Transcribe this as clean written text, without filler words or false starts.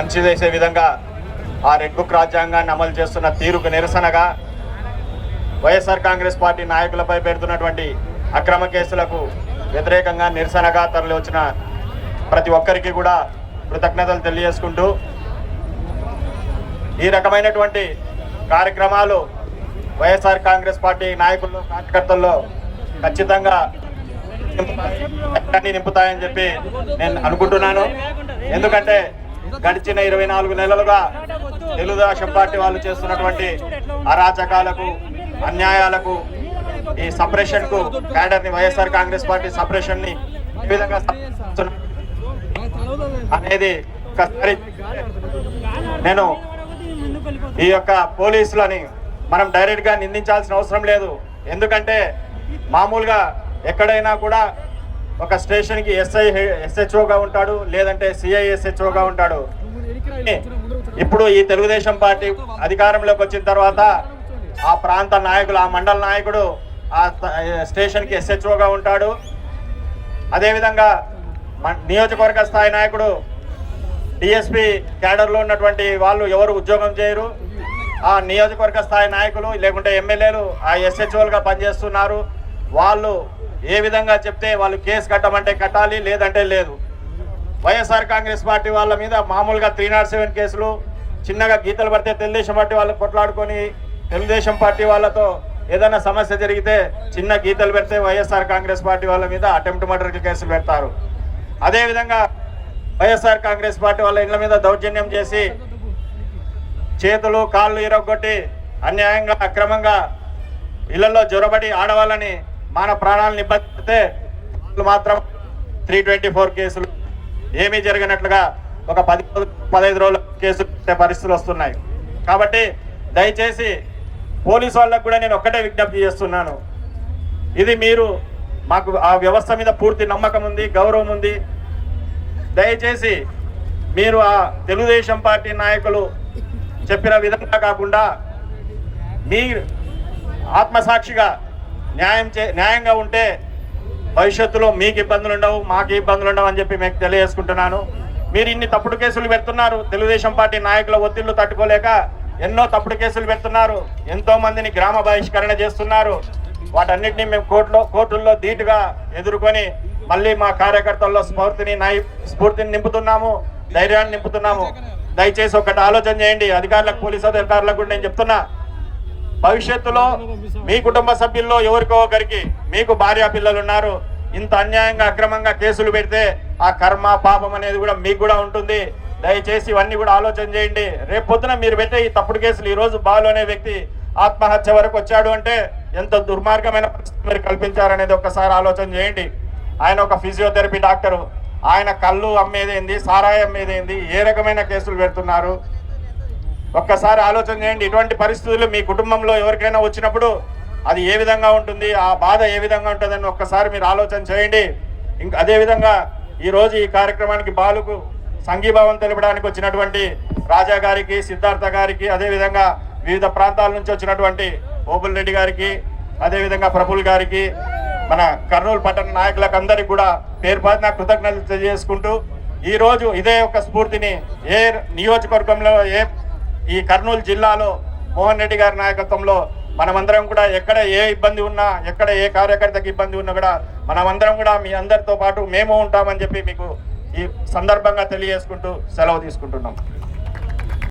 అంచివేసే విధంగా ఆ red book రాజ్యాంగాన్ని అమలు చేస్తున్న తీరుకు నిరసనగా వైఎస్ఆర్ కాంగ్రెస్ పార్టీ నాయకులపై పెడుతున్నటువంటి అక్రమ కేసులకు వ్యతిరేకంగా నిరసనగా తరలి వచ్చిన ప్రతి ఒక్కరికి కూడా కృతజ్ఞతలు తెలియజేసుకుంటూ ఈ రకమైనటువంటి కార్యక్రమాలు వైఎస్ఆర్ కాంగ్రెస్ పార్టీ నాయకుల్లో కార్యకర్తల్లో ఖచ్చితంగా నింపుతాయని చెప్పి నేను అనుకుంటున్నాను. ఎందుకంటే గడిచిన 24 నెలలుగా తెలుగుదేశం పార్టీ వాళ్ళు చేస్తున్నటువంటి అరాచకాలకు, అన్యాయాలకు, ఈ సప్రెషన్ కు క్యాడర్ ని వైఎస్ఆర్ కాంగ్రెస్ పార్టీ సప్రెషన్ ని ఏ విధంగా అనేది ఒకసారి నేను ఈ యొక్క పోలీసులని మనం డైరెక్ట్ గా నిందించాల్సిన అవసరం లేదు. ఎందుకంటే మామూలుగా ఎక్కడైనా కూడా ఒక స్టేషన్ కి ఎస్హెచ్ఓగా ఉంటాడు, లేదంటే సిఐఎస్హెచ్ఓగా ఉంటాడు. ఇప్పుడు ఈ తెలుగుదేశం పార్టీ అధికారంలోకి వచ్చిన తర్వాత ఆ ప్రాంత నాయకులు, ఆ మండల నాయకుడు ఆ స్టేషన్ కి ఎస్హెచ్ఓగా ఉంటాడు. అదేవిధంగా నియోజకవర్గ స్థాయి నాయకుడు డిఎస్పీ క్యాడర్లో ఉన్నటువంటి వాళ్ళు ఎవరు ఉద్యోగం చేయరు. ఆ నియోజకవర్గ స్థాయి నాయకులు లేకుంటే ఎమ్మెల్యేలు ఆ ఎస్హెచ్ఓలుగా పనిచేస్తున్నారు. వాళ్ళు ఏ విధంగా చెప్తే వాళ్ళు కేసు కట్టమంటే కట్టాలి, లేదంటే లేదు. వైఎస్ఆర్ కాంగ్రెస్ పార్టీ వాళ్ళ మీద మామూలుగా 307 కేసులు, చిన్నగా గీతలు పడితే తెలుగుదేశం పార్టీ వాళ్ళు కొట్లాడుకొని తెలుగుదేశం పార్టీ వాళ్ళతో ఏదైనా సమస్య జరిగితే చిన్న గీతలు పెడితే వైఎస్ఆర్ కాంగ్రెస్ పార్టీ వాళ్ళ మీద అటెంప్ట్ మర్డర్ కేసులు పెడతారు. అదేవిధంగా వైఎస్ఆర్ కాంగ్రెస్ పార్టీ వాళ్ళ ఇళ్ల మీద దౌర్జన్యం చేసి చేతులు కాళ్ళు ఇరగొట్టి అన్యాయంగా అక్రమంగా ఇళ్లలో జొరబడి ఆడవాళ్ళని మాన ప్రాణాలను ఇబ్బందిస్తే వాళ్ళు మాత్రం 324 కేసులు ఏమీ జరిగినట్లుగా ఒక 10-15 రోజుల కేసులు పెట్టే పరిస్థితులు వస్తున్నాయి. కాబట్టి దయచేసి పోలీసు వాళ్ళకు కూడా నేను ఒక్కటే విజ్ఞప్తి చేస్తున్నాను. ఇది మీరు మాకు ఆ వ్యవస్థ మీద పూర్తి నమ్మకం ఉంది, గౌరవం ఉంది. దయచేసి మీరు ఆ తెలుగుదేశం పార్టీ నాయకులు చెప్పిన విధంగా కాకుండా మీ ఆత్మసాక్షిగా న్యాయంగా ఉంటే భవిష్యత్తులో మీకు ఇబ్బందులు ఉండవు, మాకు ఇబ్బందులు ఉండవు అని చెప్పి మీకు తెలియజేసుకుంటున్నాను. మీరు ఇన్ని తప్పుడు కేసులు పెడుతున్నారు. తెలుగుదేశం పార్టీ నాయకుల ఒత్తిళ్లు తట్టుకోలేక ఎన్నో తప్పుడు కేసులు పెడుతున్నారు. ఎంతో మందిని గ్రామ బహిష్కరణ చేస్తున్నారు. వాటన్నిటినీ మేము కోర్టుల్లో ధీటుగా ఎదుర్కొని మళ్ళీ మా కార్యకర్తల్లో స్ఫూర్తిని నింపుతున్నాము, ధైర్యాన్ని నింపుతున్నాము. దయచేసి ఒకటి ఆలోచన చేయండి. అధికారులకు, పోలీసు అధికారులకు కూడా నేను చెప్తున్నా, భవిష్యత్తులో మీ కుటుంబ సభ్యుల్లో ఎవరికో ఒకరికి, మీకు భార్య పిల్లలు ఉన్నారు, ఇంత అన్యాయంగా అక్రమంగా కేసులు పెడితే ఆ కర్మ పాపం అనేది కూడా మీకు కూడా ఉంటుంది. దయచేసి ఇవన్నీ కూడా ఆలోచన చేయండి. రేపు పొద్దున మీరు పెట్టే ఈ తప్పుడు కేసులు, ఈరోజు బాలు అనే వ్యక్తి ఆత్మహత్య వరకు వచ్చాడు అంటే ఎంత దుర్మార్గమైన పరిస్థితి మీరు కల్పించారనేది ఒక్కసారి ఆలోచన చేయండి. ఆయన ఒక ఫిజియోథెరపీ డాక్టరు, ఆయన కళ్ళు అమ్మేదేంది, సారాయి అమ్మేదేంది, ఏ రకమైన కేసులు పెడుతున్నారు ఒక్కసారి ఆలోచన చేయండి. ఇటువంటి పరిస్థితులు మీ కుటుంబంలో ఎవరికైనా వచ్చినప్పుడు అది ఏ విధంగా ఉంటుంది, ఆ బాధ ఏ విధంగా ఉంటుందని ఒక్కసారి మీరు ఆలోచన చేయండి. ఇంకా అదేవిధంగా ఈరోజు ఈ కార్యక్రమానికి బాలుకు సంఘీభావం తెలపడానికి వచ్చినటువంటి రాజా గారికి, సిద్ధార్థ గారికి, అదేవిధంగా వివిధ ప్రాంతాల నుంచి వచ్చినటువంటి ఓబుల్ రెడ్డి గారికి, అదేవిధంగా ప్రఫుల్ గారికి, మన కర్నూలు పట్టణ నాయకులకు అందరికీ కూడా పేరు పేరున కృతజ్ఞతలు తెలియజేసుకుంటూ ఈరోజు ఇదే ఒక స్ఫూర్తిని ఏ నియోజకవర్గంలో, ఈ కర్నూలు జిల్లాలో మోహన్ రెడ్డి గారి నాయకత్వంలో మనమందరం కూడా ఎక్కడ ఏ ఇబ్బంది ఉన్నా, ఎక్కడ ఏ కార్యకర్తకి ఇబ్బంది ఉన్నా కూడా మనమందరం కూడా మీ అందరితో పాటు మేము ఉంటామని చెప్పి మీకు ఈ సందర్భంగా తెలియజేసుకుంటూ సెలవు తీసుకుంటున్నాం.